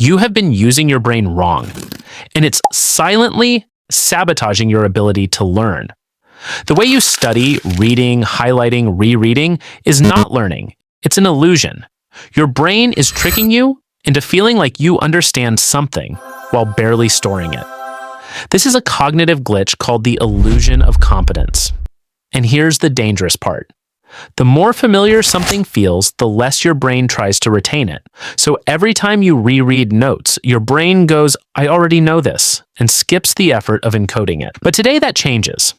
you have been using your brain wrong, and it's silently sabotaging your ability to learn. The way you study, reading, highlighting, rereading is not learning. It's an illusion. Your brain is tricking you into feeling like you understand something while barely storing it. This is a cognitive glitch called the illusion of competence. And here's the dangerous part. The more familiar something feels, the less your brain tries to retain it. So every time you reread notes, your brain goes, "I already know this," and skips the effort of encoding it. But today that changes.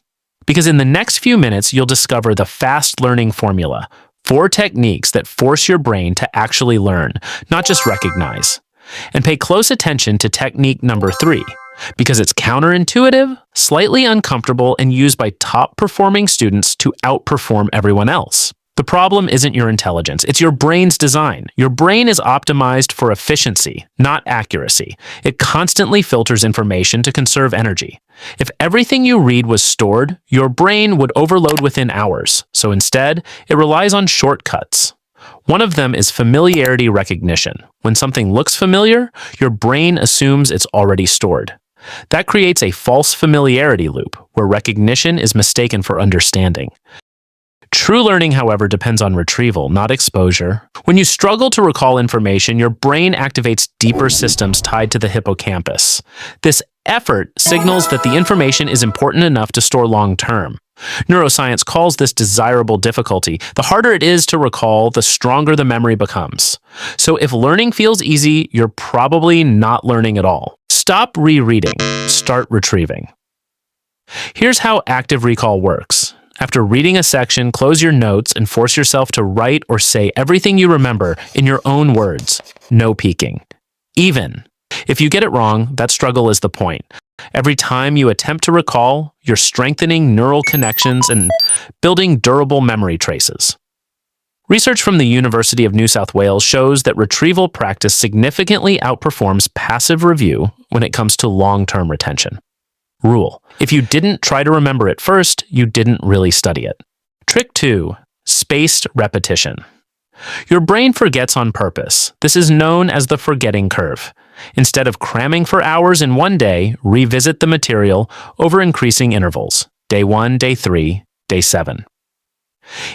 Because in the next few minutes, you'll discover the fast learning formula, 4 techniques that force your brain to actually learn, not just recognize. And pay close attention to technique number 3, because it's counterintuitive, slightly uncomfortable, and used by top-performing students to outperform everyone else. The problem isn't your intelligence, it's your brain's design. Your brain is optimized for efficiency, not accuracy. It constantly filters information to conserve energy. If everything you read was stored, your brain would overload within hours. So instead, it relies on shortcuts. One of them is familiarity recognition. When something looks familiar, your brain assumes it's already stored. That creates a false familiarity loop, where recognition is mistaken for understanding. True learning, however, depends on retrieval, not exposure. When you struggle to recall information, your brain activates deeper systems tied to the hippocampus. This effort signals that the information is important enough to store long-term. Neuroscience calls this desirable difficulty. The harder it is to recall, the stronger the memory becomes. So if learning feels easy, you're probably not learning at all. Stop rereading. Start retrieving. Here's how active recall works. After reading a section, close your notes and force yourself to write or say everything you remember in your own words. No peeking. Even if you get it wrong, that struggle is the point. Every time you attempt to recall, you're strengthening neural connections and building durable memory traces. Research from the University of New South Wales shows that retrieval practice significantly outperforms passive review when it comes to long-term retention. Rule: if you didn't try to remember it first, you didn't really study it. Trick 2. Spaced repetition. Your brain forgets on purpose. This is known as the forgetting curve. Instead of cramming for hours in one day, revisit the material over increasing intervals. Day 1, Day 3, Day 7.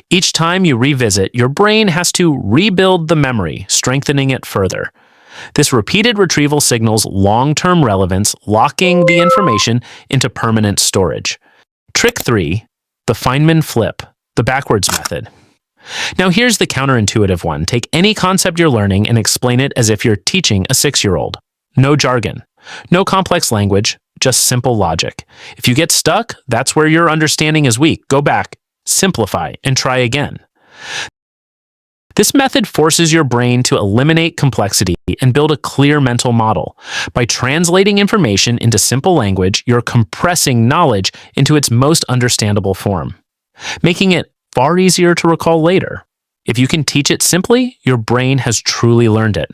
Each time you revisit, your brain has to rebuild the memory, strengthening it further. This repeated retrieval signals long-term relevance, locking the information into permanent storage. Trick 3. The Feynman flip, the backwards method. Now here's the counterintuitive one. Take any concept you're learning and explain it as if you're teaching a 6-year-old. No jargon, no complex language, just simple logic. If you get stuck, that's where your understanding is weak. Go back, simplify, and try again. This method forces your brain to eliminate complexity and build a clear mental model. By translating information into simple language, you're compressing knowledge into its most understandable form, making it far easier to recall later. If you can teach it simply, your brain has truly learned it.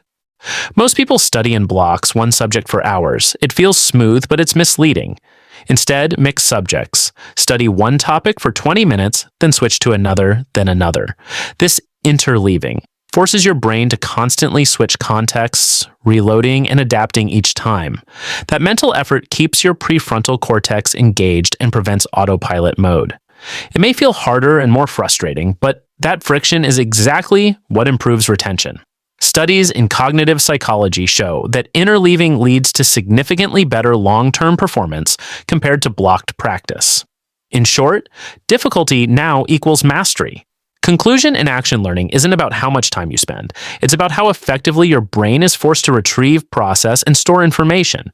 Most people study in blocks, one subject for hours. It feels smooth, but it's misleading. Instead, mix subjects. Study one topic for 20 minutes, then switch to another, then another. This interleaving forces your brain to constantly switch contexts, reloading and adapting each time. That mental effort keeps your prefrontal cortex engaged and prevents autopilot mode. It may feel harder and more frustrating, but that friction is exactly what improves retention. Studies in cognitive psychology show that interleaving leads to significantly better long-term performance compared to blocked practice. In short, difficulty now equals mastery. Conclusion and action learning isn't about how much time you spend. It's about how effectively your brain is forced to retrieve, process, and store information.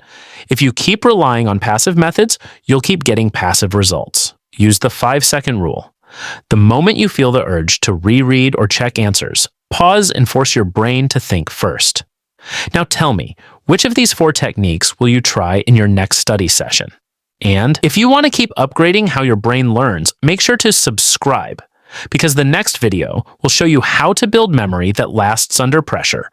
If you keep relying on passive methods, you'll keep getting passive results. Use the 5-second rule. The moment you feel the urge to reread or check answers, pause and force your brain to think first. Now tell me, which of these 4 techniques will you try in your next study session? And if you want to keep upgrading how your brain learns, make sure to subscribe, because the next video will show you how to build memory that lasts under pressure,